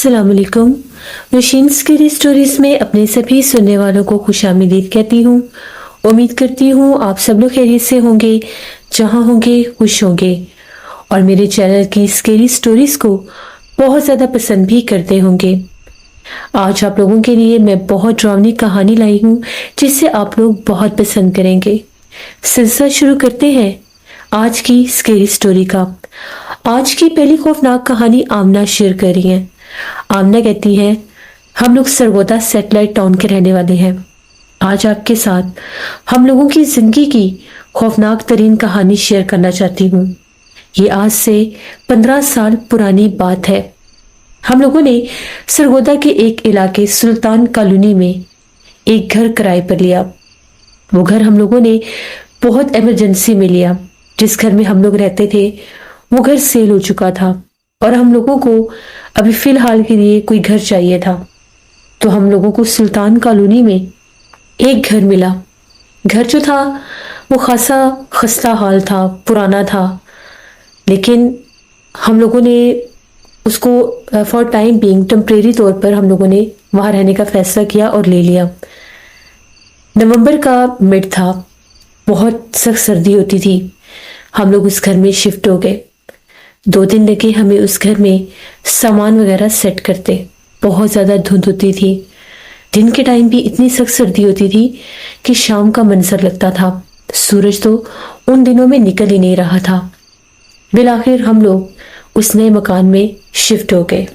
अस्सलाम वालेकुम। Nausheen scary stories में अपने सभी सुनने वालों को खुशामदीद कहती हूँ। उम्मीद करती हूँ आप सब लोग खैरियत से होंगे, जहाँ होंगे खुश होंगे और मेरे चैनल की स्कैरी स्टोरीज को बहुत ज़्यादा पसंद भी करते होंगे। आज आप लोगों के लिए मैं बहुत ड्रावनी कहानी लाई हूँ जिसे आप लोग बहुत पसंद करेंगे। सिलसिला शुरू करते हैं आज की स्कैरी स्टोरी का। आज की पहली खौफनाक कहानी आमना शेयर कर रही है। आमना कहती है, हम लोग सरगोदा सैटेलाइट टाउन के रहने वाले हैं। आज आपके साथ हम लोगों की जिंदगी की खौफनाक तरीन कहानी शेयर करना चाहती हूँ। ये आज से 15 साल पुरानी बात है। हम लोगों ने सरगोदा के एक इलाके सुल्तान कॉलोनी में एक घर किराए पर लिया। वो घर हम लोगों ने बहुत इमरजेंसी में लिया। जिस घर में हम लोग रहते थे वो घर सेल हो चुका था और हम लोगों को अभी फिलहाल के लिए कोई घर चाहिए था। तो हम लोगों को सुल्तान कॉलोनी में एक घर मिला। घर जो था वो खासा खस्ता हाल था, पुराना था, लेकिन हम लोगों ने उसको फॉर टाइम बीइंग टेम्परेरी तौर पर हम लोगों ने वहाँ रहने का फैसला किया और ले लिया। नवंबर का मिड था, बहुत सख्त सर्दी होती थी। हम लोग उस घर में शिफ्ट हो गए। 2 दिन लगे हमें उस घर में सामान वगैरह सेट करते। बहुत ज़्यादा धुंध होती थी। दिन के टाइम भी इतनी सख्त सर्दी होती थी कि शाम का मंजर लगता था। सूरज तो उन दिनों में निकल ही नहीं रहा था। बिलाखिर हम लोग उस नए मकान में शिफ्ट हो गए।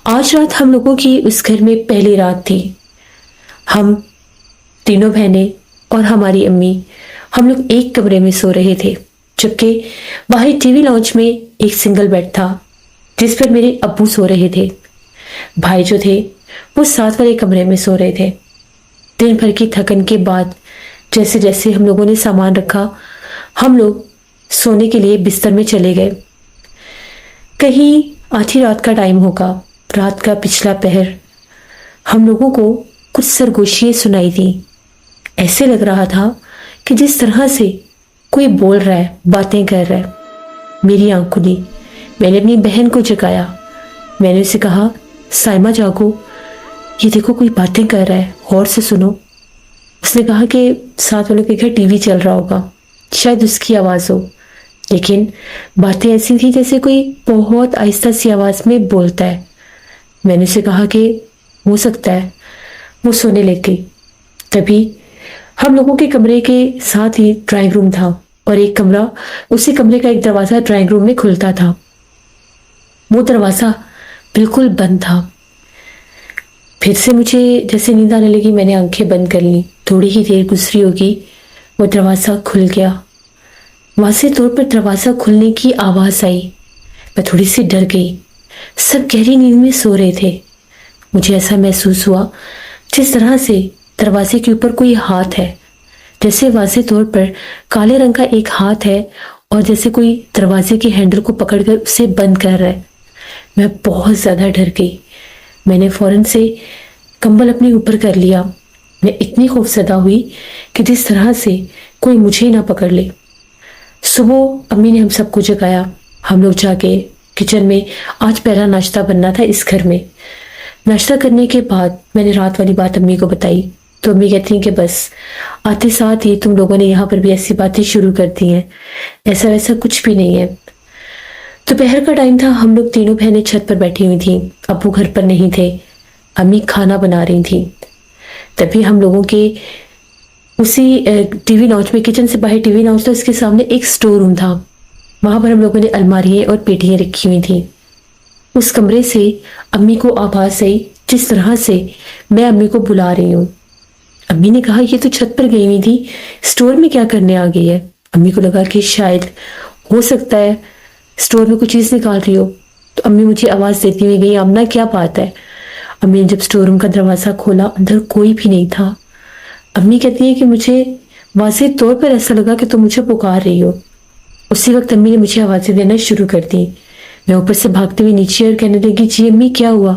आज रात हम लोगों की उस घर में पहली रात थी। हम तीनों बहनें और हमारी अम्मी हम लोग एक कमरे में सो रहे थे, जबकि बाहर टीवी लाउंज में एक सिंगल बेड था जिस पर मेरे अब्बू सो रहे थे। भाई जो थे वो साथ वाले कमरे में सो रहे थे। दिन भर की थकन के बाद जैसे जैसे हम लोगों ने सामान रखा, हम लोग सोने के लिए बिस्तर में चले गए। कहीं आधी रात का टाइम होगा, रात का पिछला पहर। हम लोगों को कुछ सरगोशियां सुनाई दी। ऐसे लग रहा था कि जिस तरह से कोई बोल रहा है, बातें कर रहा है। मेरी आंख खुली। मैंने अपनी बहन को जगाया। मैंने उसे कहा, साइमा जागो, ये देखो कोई बातें कर रहा है, गौर से सुनो। उसने कहा कि साथ वालों के घर टीवी चल रहा होगा, शायद उसकी आवाज़ हो। लेकिन बातें ऐसी थी जैसे कोई बहुत आहिस्ता सी आवाज़ में बोलता है। मैंने उसे कहा कि हो सकता है। वो सोने लग गई। तभी हम लोगों के कमरे के साथ ही ड्राइंग रूम था और एक कमरा, उसी कमरे का एक दरवाज़ा ड्राइंग रूम में खुलता था। वो दरवाज़ा बिल्कुल बंद था। फिर से मुझे जैसे नींद आने लगी, मैंने आंखें बंद कर ली। थोड़ी ही देर गुजरी होगी, वो दरवाज़ा खुल गया। वाज़े तौर पर दरवाज़ा खुलने की आवाज़ आई। मैं थोड़ी सी डर गई। सब गहरी नींद में सो रहे थे। मुझे ऐसा महसूस हुआ जिस तरह से दरवाजे के ऊपर कोई हाथ है, जैसे वाज़े तौर पर काले रंग का एक हाथ है और जैसे कोई दरवाजे के हैंडल को पकड़कर उसे बंद कर रहा है। मैं बहुत ज़्यादा डर गई। मैंने फौरन से कंबल अपने ऊपर कर लिया। मैं इतनी खौफजदा हुई कि जिस तरह से कोई मुझे ना पकड़ ले। सुबह अम्मी ने हम सबको जगाया। हम लोग जाके किचन में, आज पहला नाश्ता बनना था इस घर में। नाश्ता करने के बाद मैंने रात वाली बात अम्मी को बताई, तो अम्मी कहती हैं कि बस आते साथ ही तुम लोगों ने यहाँ पर भी ऐसी बातें शुरू कर दी हैं। ऐसा वैसा कुछ भी नहीं है। दोपहर का टाइम था। हम लोग तीनों बहनें छत पर बैठी हुई थी। अब्बू घर पर नहीं थे। अम्मी खाना बना रही थी। तभी हम लोगों के उसी टीवी लाउंज में, किचन से बाहर टीवी लाउंज था, उसके सामने एक स्टोर रूम था। वहाँ पर हम लोगों ने अलमारियाँ और पेटियाँ रखी हुई थी। उस कमरे से अम्मी को आवाज़ आई जिस तरह से मैं अम्मी को बुला रही हूँ। अम्मी ने कहा, ये तो छत पर गई हुई थी, स्टोर में क्या करने आ गई है। अम्मी को लगा कि शायद हो सकता है स्टोर में कुछ चीज़ निकाल रही हो। तो अम्मी मुझे आवाज़ देती हुई गई, आमना क्या बात है। अम्मी ने जब स्टोर रूम का दरवाज़ा खोला, अंदर कोई भी नहीं था। अम्मी कहती है कि मुझे वाज़े तौर पर ऐसा लगा कि तुम मुझे पुकार रही हो। उसी वक्त अम्मी ने मुझे आवाज़ें देना शुरू कर दी। मैं ऊपर से भागते हुए नीचे और कहने लगी, जी अम्मी क्या हुआ।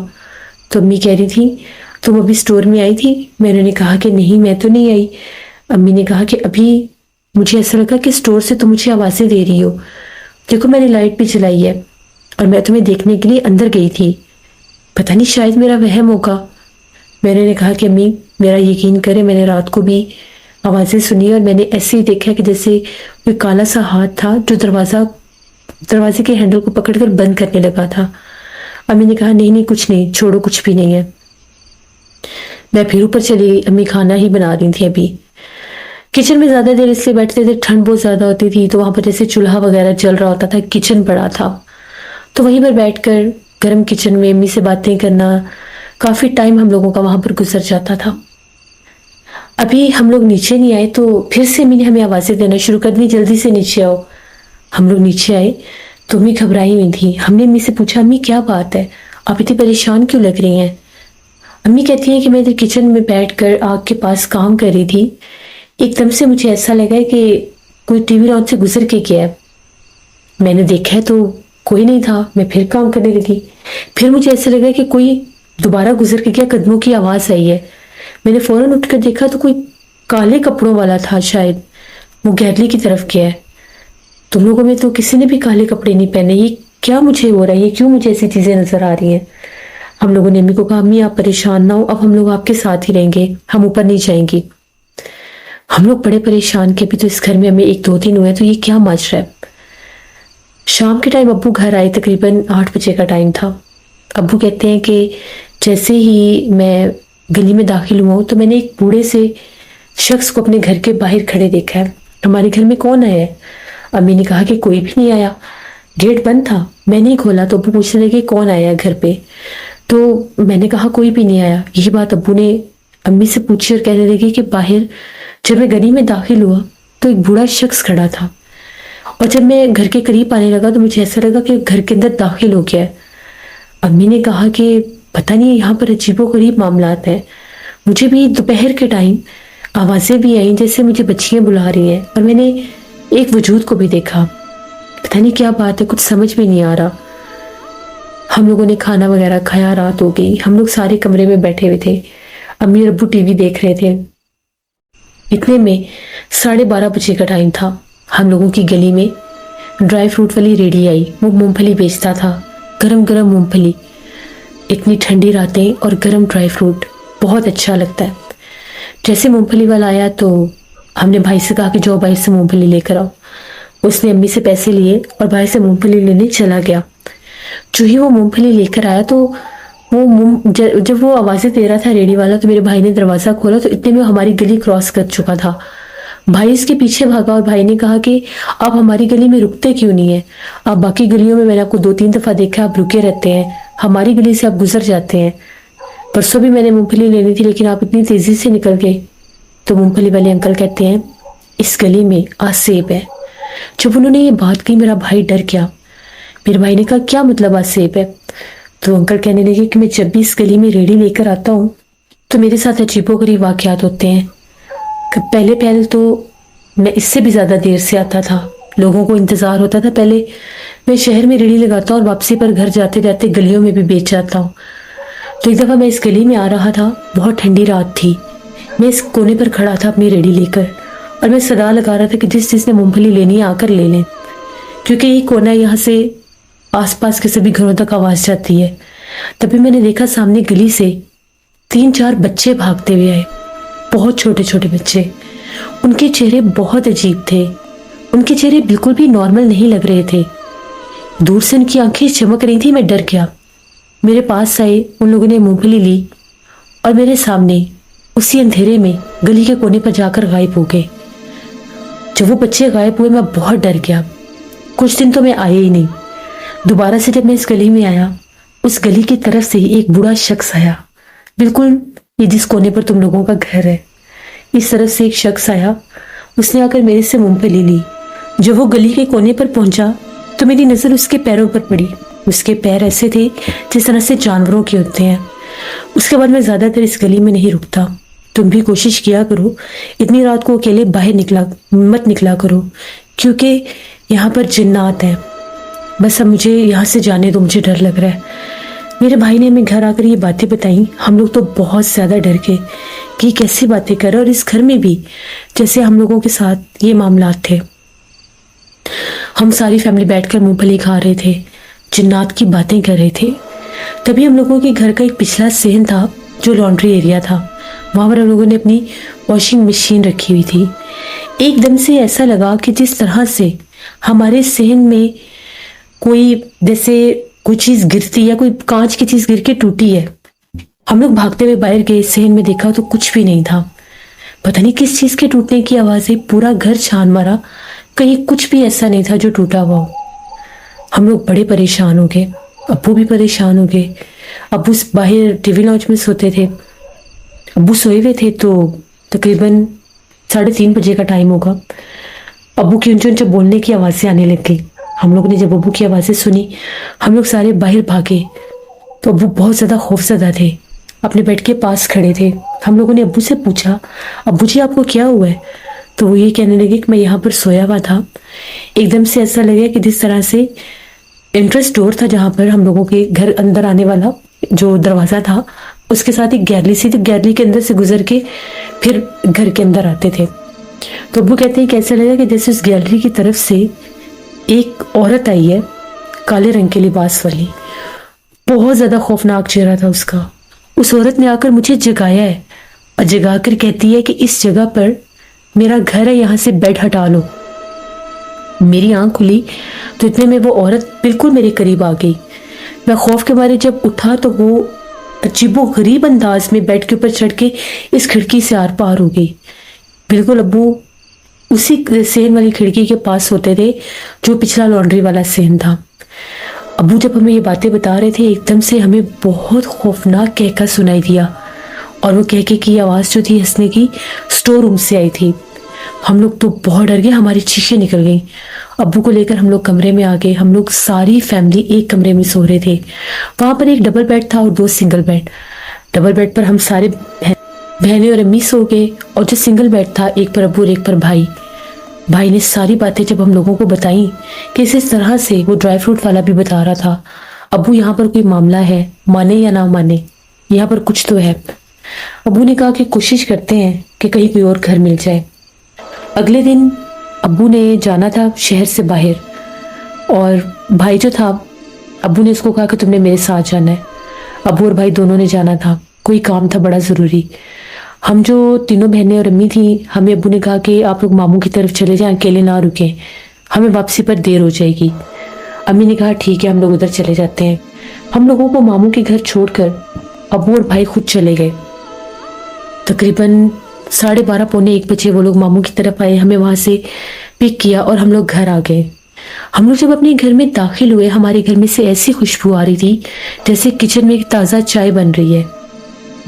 तो अम्मी कह रही थी, तुम अभी स्टोर में आई थी। मैंने कहा कि नहीं, मैं तो नहीं आई। अम्मी ने कहा कि अभी मुझे ऐसा लगा कि स्टोर से तुम मुझे आवाज़ें दे रही हो। देखो मैंने लाइट भी जलाई है और मैं तुम्हें देखने के लिए अंदर गई थी। पता नहीं शायद मेरा वहम होगा। मैंने कहा कि अम्मी मेरा यकीन करें, मैंने रात को भी आवाज़ें सुनी और मैंने ऐसे ही देखा कि जैसे कोई काला सा हाथ था जो दरवाजे के हैंडल को पकड़कर बंद करने लगा था। अम्मी ने कहा नहीं नहीं कुछ नहीं, छोड़ो कुछ भी नहीं है। मैं फिर ऊपर चली गई। अम्मी खाना ही बना रही थी अभी। किचन में ज़्यादा देर इसलिए बैठते थे, ठंड बहुत ज़्यादा होती थी, तो वहाँ पर जैसे चूल्हा वगैरह जल रहा होता था, किचन बड़ा था, तो वहीं पर बैठकर गर्म किचन में अम्मी से बातें करना, काफ़ी टाइम हम लोगों का वहाँ पर गुजर जाता था। अभी हम लोग नीचे नहीं आए तो फिर से अम्मी ने हमें आवाज़ें देना शुरू कर दी, जल्दी से नीचे आओ। हम लोग नीचे आए तो अम्मी घबराई हुई थी। हमने अम्मी से पूछा अम्मी क्या बात है, आप इतनी परेशान क्यों लग रही हैं? अम्मी कहती हैं कि मैं इधर किचन में बैठकर आग के पास काम कर रही थी, एकदम से मुझे ऐसा लगा कि कोई टीवी राउंड से गुजर के गया है। मैंने देखा है तो कोई नहीं था, मैं फिर काम करने लगी। फिर मुझे ऐसा लगा कि कोई दोबारा गुजर के गया, कदमों की आवाज़ आई है। मैंने फौरन उठकर देखा तो कोई काले कपड़ों वाला था, शायद वो गैलरी की तरफ गया है। तुम लोगों में तो किसी ने भी काले कपड़े नहीं पहने, ये क्या मुझे हो रहा है, ये क्यों मुझे ऐसी चीज़ें नज़र आ रही हैं? हम लोगों ने अम्मी को कहा अम्मी आप परेशान ना हो, अब हम लोग आपके साथ ही रहेंगे, हम ऊपर नहीं जाएंगे। हम लोग बड़े परेशान के, भी तो इस घर में हमें 1 2 दिन हुए तो ये क्या मच रहा है। शाम के टाइम अब्बू घर आए, तकरीबन 8 बजे का टाइम था। अब्बू कहते हैं कि जैसे ही मैं गली में दाखिल हुआ तो मैंने एक बूढ़े से शख्स को अपने घर के बाहर खड़े देखा है। हमारे घर में कौन आया है? अम्मी ने कहा कि कोई भी नहीं आया, गेट बंद था, मैंने ही खोला। तो अब्बू पूछने लगे कौन आया है घर पे? तो मैंने कहा कोई भी नहीं आया। यही बात अब्बू ने अम्मी से पूछी और कहने लगे कि बाहर जब मैं गली में दाखिल हुआ तो एक बूढ़ा शख्स खड़ा था, और जब मैं घर के करीब आने लगा तो मुझे ऐसा लगा कि घर के अंदर दाखिल हो गया है। अम्मी ने कहा कि पता नहीं यहाँ पर अजीबोगरीब मामलात हैं। मुझे भी दोपहर के टाइम आवाज़ें भी आई जैसे मुझे बच्चियाँ बुला रही हैं, और मैंने एक वजूद को भी देखा। पता नहीं क्या बात है, कुछ समझ में नहीं आ रहा। हम लोगों ने खाना वगैरह खाया, रात हो गई, हम लोग सारे कमरे में बैठे हुए थे। अम्मी और अब्बू टीवी देख रहे थे। इतने में 12:30 बजे का टाइम था। हम लोगों की गली में ड्राई फ्रूट वाली रेडी आई, वो मूंगफली बेचता था, गरम गरम मूंगफली। इतनी ठंडी रातें और गरम ड्राई फ्रूट बहुत अच्छा लगता है। जैसे मूंगफली वाला आया तो हमने भाई से कहा कि जाओ भाई से मूंगफली लेकर आओ। उसने अम्मी से पैसे लिए और भाई से मूंगफली लेने चला गया। जो ही वो मूंगफली लेकर आया तो जब वो आवाज़ें दे रहा था रेडी वाला, तो मेरे भाई ने दरवाज़ा खोला तो इतने में हमारी गली क्रॉस कर चुका था। भाई इसके पीछे भागा और भाई ने कहा कि आप हमारी गली में रुकते क्यों नहीं है? आप बाकी गलियों में मैंने आपको 2 3 दफ़ा देखा आप रुके रहते हैं, हमारी गली से आप गुजर जाते हैं। परसों भी मैंने मूंगफली लेनी थी लेकिन आप इतनी तेज़ी से निकल गए। तो मूंगफली वाले अंकल कहते हैं इस गली में आज सेब है। जब उन्होंने ये बात कही मेरा भाई डर गया। मेरे भाई ने कहा क्या मतलब आज सेब है? तो अंकल कहने लगे कि मैं जब भी इस गली में रेडी लेकर आता हूँ तो मेरे साथ अजीबोगरीब वाक़यात होते हैं। पहले तो मैं इससे भी ज़्यादा देर से आता था, लोगों को इंतज़ार होता था। पहले मैं शहर में रेडी लगाता और वापसी पर घर जाते जाते गलियों में भी बेच जाता हूँ। तो एक दफ़ा मैं इस गली में आ रहा था, बहुत ठंडी रात थी। मैं इस कोने पर खड़ा था अपनी रेडी लेकर और मैं सदा लगा रहा था कि जिसने मूंगफली लेनी है आकर ले लें, क्योंकि ये कोना यहाँ से आसपास के सभी घरों तक आवाज़ जाती है। तभी मैंने देखा सामने गली से 3 4 बच्चे भागते हुए आए, बहुत छोटे छोटे बच्चे। उनके चेहरे बहुत अजीब थे, उनके चेहरे बिल्कुल भी नॉर्मल नहीं लग रहे थे। दूर से उनकी आंखें चमक रही थी। मैं डर गया। मेरे पास आए, उन लोगों ने मूंगफली ली और मेरे सामने उसी अंधेरे में गली के कोने पर जाकर गायब हो गए। जब वो बच्चे गायब हुए मैं बहुत डर गया। कुछ दिन तो मैं आया ही नहीं। दोबारा से जब मैं इस गली में आया, उस गली की तरफ से ही एक बूढ़ा शख्स आया, बिल्कुल ये जिस कोने पर तुम लोगों का घर है इस तरफ से एक शख्स आया। उसने आकर मेरे से मूंगफली ली। जब वो गली के कोने पर पहुंचा तो मेरी नज़र उसके पैरों पर पड़ी। उसके पैर ऐसे थे जिस तरह से जानवरों के होते हैं। उसके बाद मैं ज़्यादातर इस गली में नहीं रुकता। तुम भी कोशिश किया करो, इतनी रात को अकेले बाहर मत निकला करो, क्योंकि यहाँ पर जिन्नात हैं। बस अब मुझे यहाँ से जाने दो, मुझे डर लग रहा है। मेरे भाई ने हमें घर आकर ये बातें बताई। हम लोग तो बहुत ज़्यादा डर गए कि कैसी बातें कर रहे, और इस घर में भी जैसे हम लोगों के साथ ये मामलात थे। हम सारी फैमिली बैठकर मूंगफली खा रहे थे, जिन्नात की बातें कर रहे थे। तभी हम लोगों के घर का एक पिछला सहन था जो लॉन्ड्री एरिया था, वहाँ पर हम लोगों ने अपनी वॉशिंग मशीन रखी हुई थी। एकदम से ऐसा लगा कि जिस तरह से हमारे सहन में कोई जैसे कोई चीज़ गिरती है, कोई कांच की चीज़ गिर के टूटी है। हम लोग भागते हुए बाहर गए, सहन में देखा तो कुछ भी नहीं था। पता नहीं किस चीज़ के टूटने की आवाज़, पूरा घर छान मारा, कहीं कुछ भी ऐसा नहीं था जो टूटा हुआ हो। हम लोग बड़े परेशान हो गए, अब्बू भी परेशान हो गए। अब्बू बाहर टीवी लॉन्च में सोते थे, अब्बू सोए हुए थे। तो तकरीबन 3:30 बजे का टाइम होगा। अब्बू की ऊंचे ऊंचे बोलने की आवाज़ें आने लग गई। हम लोग ने जब अब्बू की आवाज़ें सुनी, हम लोग सारे बाहर भागे। तो अब्बू बहुत ज़्यादा खौफजदा थे, अपने बेड के पास खड़े थे। हम लोगों ने अब्बू से पूछा, अब्बू जी आपको क्या हुआ है? तो वो ये कहने लगे कि मैं यहाँ पर सोया हुआ था, एकदम से ऐसा लगा कि जिस तरह से एंट्रेंस डोर था जहाँ पर हम लोगों के घर अंदर आने वाला जो दरवाज़ा था, उसके साथ एक गैलरी सी थी, गैलरी के अंदर से गुजर के फिर घर के अंदर आते थे। तो अब्बू कहते हैं कि ऐसा लगा कि जैसे उस गैलरी की तरफ से एक औरत आई है, काले रंग के लिबास वाली। बहुत ज़्यादा खौफनाक चेहरा था उसका। उस औरत ने आकर मुझे जगाया है और जगा कर कहती है कि इस जगह पर मेरा घर है, यहाँ से बेड हटा लो। मेरी आंख खुली तो इतने में वो औरत बिल्कुल मेरे करीब आ गई। मैं खौफ के मारे जब उठा तो वो अजीबोगरीब अंदाज में बेड के ऊपर चढ़ के इस खिड़की से आर पार हो गई। बिल्कुल अब्बू उसी सेन वाली खिड़की के पास होते थे जो पिछला लॉन्ड्री वाला सेन था। अब्बू जब हमें ये बातें बता रहे थे, एकदम से हमें बहुत खौफनाक कहका सुनाई दिया, और वो कहके की आवाज़ जो थी हंसने की, स्टोर रूम से आई थी। हम लोग तो बहुत डर गए, हमारी चीखें निकल गई। अब्बू को लेकर हम लोग कमरे में आ गए। हम लोग सारी फैमिली एक कमरे में सो रहे थे। वहाँ पर एक डबल बेड था और 2 सिंगल बेड। डबल बेड पर हम सारे बहनें और अम्मी सो गए, और जो सिंगल बेड था एक पर अब्बू और एक पर भाई। भाई ने सारी बातें जब हम लोगों को बताई कि इस तरह से, वो ड्राई फ्रूट वाला भी बता रहा था, अब्बू यहाँ पर कोई मामला है, माने या ना माने, यहाँ पर कुछ तो है। अब्बू ने कहा कि कोशिश करते हैं कि कहीं कोई और घर मिल जाए। अगले दिन अब्बू ने जाना था शहर से बाहर, और भाई जो था, अब्बू ने उसको कहा कि तुमने मेरे साथ जाना है। अब्बू और भाई दोनों ने जाना था, कोई काम था बड़ा ज़रूरी। हम जो तीनों बहनें और अम्मी थी, हमें अब्बू ने कहा कि आप लोग मामू की तरफ चले जाएं, अकेले ना रुकें, हमें वापसी पर देर हो जाएगी। अम्मी ने कहा ठीक है, हम लोग उधर चले जाते हैं। हम लोगों को मामू के घर छोड़कर अब्बू और भाई खुद चले गए। तकरीबन 12:30 पौने 1 बजे वो लोग मामू की तरफ आए, हमें वहाँ से पिक किया और हम लोग घर आ गए। हम लोग जब अपने घर में दाखिल हुए, हमारे घर में से ऐसी खुशबू आ रही थी जैसे किचन में एक ताज़ा चाय बन रही है।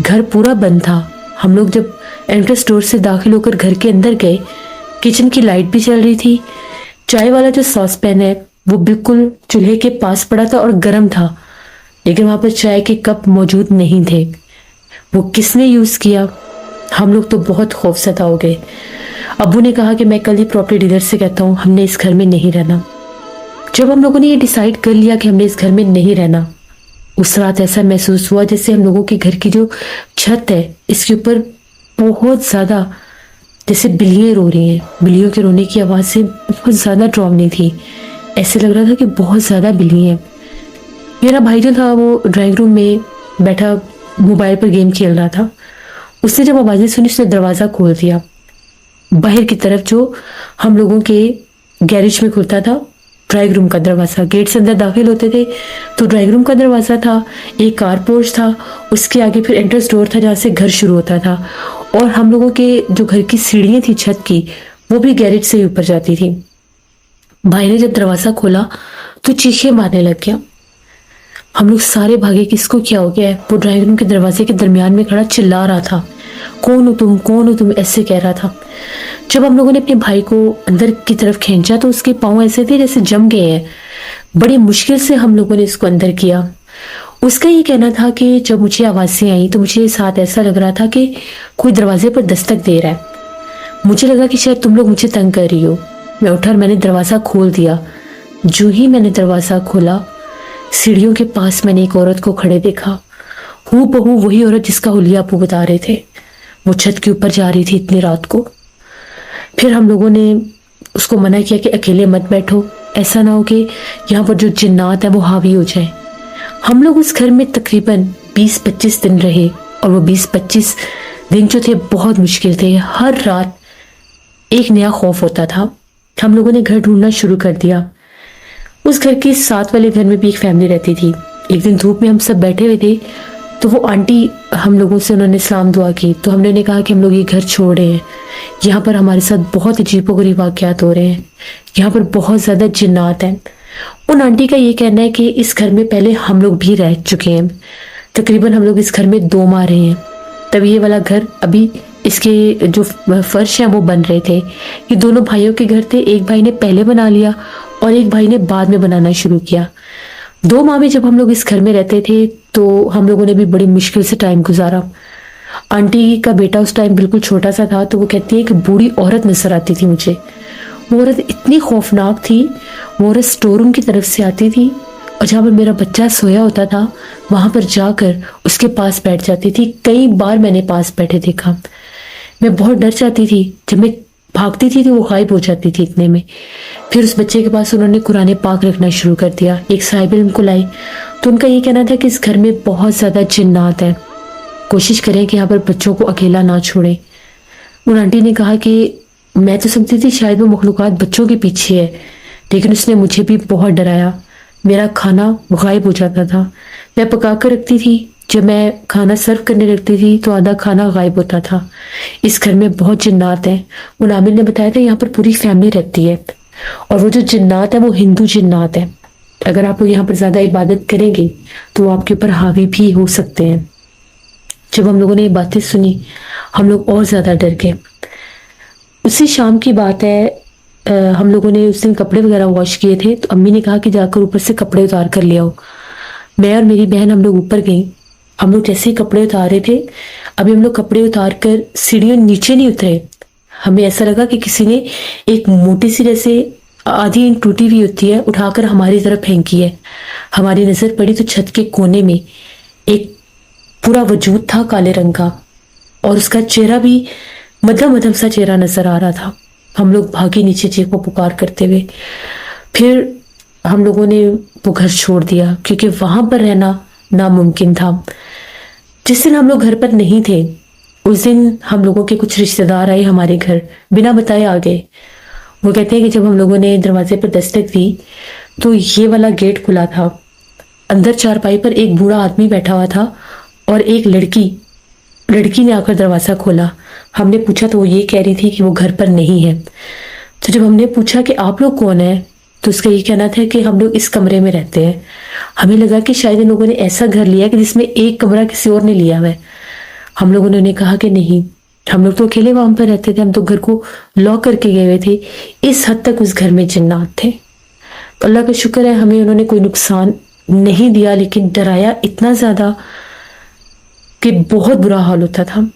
घर पूरा बंद था। हम लोग जब एंट्रेंस डोर से दाखिल होकर घर के अंदर गए, किचन की लाइट भी चल रही थी। चाय वाला जो सॉस पैन है वो बिल्कुल चूल्हे के पास पड़ा था और गर्म था, लेकिन वहाँ पर चाय के कप मौजूद नहीं थे। वो किसने यूज़ किया? हम लोग तो बहुत खौफजदा हो गए। अब्बू ने कहा कि मैं कल ही प्रॉपर्टी डीलर से कहता हूँ, हमने इस घर में नहीं रहना। जब हम लोगों ने ये डिसाइड कर लिया कि हमने इस घर में नहीं रहना, उस रात ऐसा महसूस हुआ जैसे हम लोगों के घर की जो छत है, इसके ऊपर बहुत ज़्यादा जैसे बिल्लियाँ रो रही हैं। बिल्लियों के रोने की आवाज़ से बहुत ज़्यादा डरावनी थी। ऐसे लग रहा था कि बहुत ज़्यादा बिल्लियाँ हैं। मेरा भाई जो था वो ड्राइंग रूम में बैठा मोबाइल पर गेम खेल रहा था। उसने जब आवाज़ें सुनी, उसने दरवाज़ा खोल दिया। बाहर की तरफ जो हम लोगों के गैरेज में खुलता था ड्राइंग रूम का दरवाज़ा, गेट से अंदर दाखिल होते थे तो ड्राइंग रूम का दरवाज़ा था, एक कार पोर्च था, उसके आगे फिर एंट्रेंस डोर था जहाँ से घर शुरू होता था, और हम लोगों के जो घर की सीढ़ियाँ थी छत की, वो भी गैरेज से ऊपर जाती थी। भाई ने जब दरवाज़ा खोला तो चीखें मारने लग गया। हम लोग सारे भागे, किसको क्या हो गया है? वो ड्राइंग रूम के दरवाजे के दरमियान में खड़ा चिल्ला रहा था, कौन हो तुम, कौन हो तुम, ऐसे कह रहा था। जब हम लोगों ने अपने भाई को अंदर की तरफ खींचा तो उसके पाँव ऐसे थे जैसे जम गए हैं। बड़ी मुश्किल से हम लोगों ने इसको अंदर किया। उसका ये कहना था कि जब मुझे आवाज़ें आई तो मुझे साथ ऐसा लग रहा था कि कोई दरवाजे पर दस्तक दे रहा है। मुझे लगा कि शायद तुम लोग मुझे तंग कर रही हो। मैं उठा और मैंने दरवाज़ा खोल दिया। जो ही मैंने दरवाज़ा खोला, सीढ़ियों के पास मैंने एक औरत को खड़े देखा, हूबहू वही औरत जिसका हुलिया आपको बता रहे थे। वो छत के ऊपर जा रही थी इतनी रात को। फिर हम लोगों ने उसको मना किया कि अकेले मत बैठो, ऐसा ना हो कि यहाँ पर जो जिन्नात है वो हावी हो जाए। हम लोग उस घर में तकरीबन 20-25 दिन रहे और वो 20-25 दिन जो थे बहुत मुश्किल थे। हर रात एक नया खौफ होता था। हम लोगों ने घर ढूंढना शुरू कर दिया। उस घर के साथ वाले घर में भी एक फैमिली रहती थी। एक दिन धूप में हम सब बैठे हुए थे तो वो आंटी हम लोगों से उन्होंने सलाम दुआ की, तो हमने उन्हें कहा कि हम लोग ये घर छोड़ रहे हैं, यहाँ पर हमारे साथ बहुत अजीबोगरीब वाक़यात हो रहे हैं, यहाँ पर बहुत ज़्यादा जिन्नात हैं। उन आंटी का ये कहना है कि इस घर में पहले हम लोग भी रह चुके हैं, तकरीबन हम लोग इस घर में 2 माह रहे हैं। तब ये वाला घर अभी इसके जो फर्श हैं वो बन रहे थे। ये दोनों भाइयों के घर थे, एक भाई ने पहले बना लिया और एक भाई ने बाद में बनाना शुरू किया। 2 माह में जब हम लोग इस घर में रहते थे तो हम लोगों ने भी बड़ी मुश्किल से टाइम गुजारा। आंटी का बेटा उस टाइम बिल्कुल छोटा सा था, तो वो कहती है कि बूढ़ी औरत नजर आती थी मुझे। वो औरत इतनी खौफनाक थी। वो औरत स्टोर रूम की तरफ से आती थी और जहाँ पर मेरा बच्चा सोया होता था वहां पर जाकर उसके पास बैठ जाती थी। कई बार मैंने पास बैठे देखा। मैं बहुत डर जाती थी। जब मैं भागती थी तो वो गायब हो जाती थी इतने में। फिर उस बच्चे के पास उन्होंने कुरान पाक रखना शुरू कर दिया। एक साहिब इल्म को लाई तो उनका ये कहना था कि इस घर में बहुत ज़्यादा जिन्नात है, कोशिश करें कि यहाँ पर बच्चों को अकेला ना छोड़ें। उन आंटी ने कहा कि मैं तो समझती थी शायद वो मखलूक़ात बच्चों के पीछे है, लेकिन उसने मुझे भी बहुत डराया। मेरा खाना गायब हो जाता था। मैं पका कर रखती थी, जब मैं खाना सर्व करने लगती थी तो आधा खाना गायब होता था। इस घर में बहुत जिन्नात हैं। उन आमिर ने बताया था यहाँ पर पूरी फैमिली रहती है और वो जो जिन्नात है वो हिंदू जिन्नात है। अगर आप लोग यहाँ पर ज़्यादा इबादत करेंगे तो वो आपके ऊपर हावी भी हो सकते हैं। जब हम लोगों ने ये बातें सुनी हम लोग और ज़्यादा डर गए। उसी शाम की बात है, हम लोगों ने उस दिन कपड़े वगैरह वॉश किए थे तो अम्मी ने कहा कि जाकर ऊपर से कपड़े उतार कर ले आओ। मैं और मेरी बहन हम लोग ऊपर गई। हम लोग जैसे ही कपड़े उतार रहे थे, अभी हम लोग कपड़े उतार कर सीढ़ियों नीचे नहीं उतरे, हमें ऐसा लगा कि किसी ने एक मोटी सी जैसे आधी इंच टूटी हुई होती है उठाकर हमारी तरफ फेंकी है। हमारी नजर पड़ी तो छत के कोने में एक पूरा वजूद था काले रंग का और उसका चेहरा भी मध्यम मध्यम सा चेहरा नजर आ रहा था। हम लोग भागे नीचे चीखो पुकार करते हुए। फिर हम लोगों ने वो घर छोड़ दिया क्योंकि वहां पर रहना नामुमकिन था। जिस दिन हम लोग घर पर नहीं थे उस दिन हम लोगों के कुछ रिश्तेदार आए हमारे घर, बिना बताए आ गए। वो कहते हैं कि जब हम लोगों ने दरवाजे पर दस्तक दी तो ये वाला गेट खुला था। अंदर चारपाई पर एक बूढ़ा आदमी बैठा हुआ था और एक लड़की ने आकर दरवाज़ा खोला। हमने पूछा तो वो ये कह रही थी कि वो घर पर नहीं है। तो जब हमने पूछा कि आप लोग कौन है तो उसका ये कहना था कि हम लोग इस कमरे में रहते हैं। हमें लगा कि शायद इन लोगों ने ऐसा घर लिया कि जिसमें एक कमरा किसी और ने लिया हुआ है। हम लोगों ने उन्हें कहा कि नहीं, हम लोग तो अकेले वहां पर रहते थे, हम तो घर को लॉक करके गए हुए थे। इस हद तक उस घर में जिन्नात थे। तो अल्लाह का शुक्र है हमें उन्होंने कोई नुकसान नहीं दिया, लेकिन डराया इतना ज्यादा कि बहुत बुरा हाल होता था।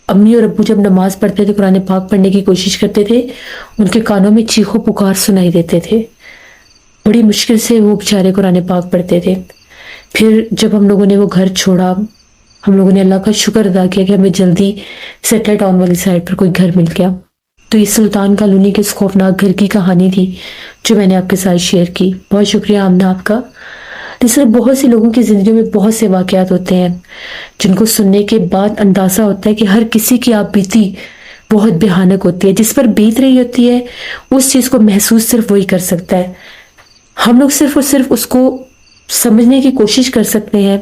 अम्मी और अब्बू जब नमाज पढ़ते थे, कुरान पाक पढ़ने की कोशिश करते थे, उनके कानों में चीखो पुकार सुनाई देते थे। बड़ी मुश्किल से वो बेचारे कुरान पाक पढ़ते थे। फिर जब हम लोगों ने वो घर छोड़ा, हम लोगों ने अल्लाह का शुक्र अदा किया कि हमें जल्दी सेटल टाउन वाली साइड पर कोई घर मिल गया। तो ये सुल्तान कॉलोनी के इस खौफनाक घर की कहानी थी जो मैंने आपके साथ शेयर की। बहुत शुक्रिया आमना आपका। इस तरह बहुत से लोगों की जिंदगी में बहुत से वाकयात होते हैं जिनको सुनने के बाद अंदाजा होता है कि हर किसी की आप बीती बहुत भयानक होती है। जिस पर बीत रही होती है उस चीज को महसूस सिर्फ वही कर सकता है। हम लोग सिर्फ और सिर्फ उसको समझने की कोशिश कर सकते हैं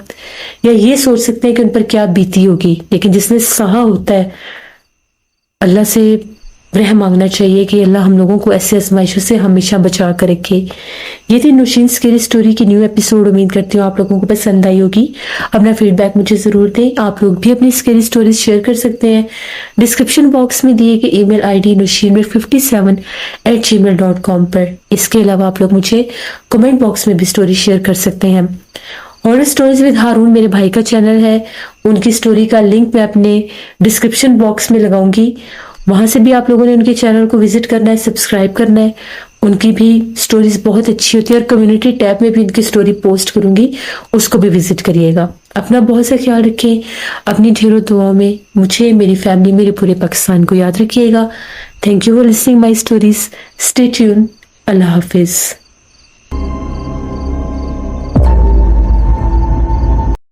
या ये सोच सकते हैं कि उन पर क्या बीती होगी, लेकिन जिसने सहा होता है अल्लाह से रहम मांगना चाहिए कि अल्लाह हम लोगों को ऐसे आजमाइशों से हमेशा बचा कर रखे। ये थी नौशीन स्केरी स्टोरी की न्यू एपिसोड। उम्मीद करती हूँ आप लोगों को पसंद आई होगी। अपना फीडबैक मुझे ज़रूर दें। आप लोग भी अपनी स्केरी स्टोरीज शेयर कर सकते हैं। डिस्क्रिप्शन बॉक्स में दिए गए ईमेल आईडी noshinmir57@gmail.com पर। इसके अलावा आप लोग मुझे कमेंट बॉक्स में भी स्टोरी शेयर कर सकते हैं। हॉरर स्टोरीज विद हारून मेरे भाई का चैनल है, उनकी स्टोरी का लिंक मैं अपने डिस्क्रिप्शन बॉक्स में लगाऊंगी। वहां से भी आप लोगों ने उनके चैनल को विजिट करना है, सब्सक्राइब करना है। उनकी भी स्टोरीज बहुत अच्छी होती है और कम्युनिटी टैब में भी उनकी स्टोरी पोस्ट करूंगी, उसको भी विजिट करिएगा। अपना बहुत सा ख्याल रखें। अपनी ढेरों दुआओं में मुझे, मेरी फैमिली, मेरे पूरे पाकिस्तान को याद रखिएगा। Thank you for listening my stories. Stay tune. Allah Hafiz.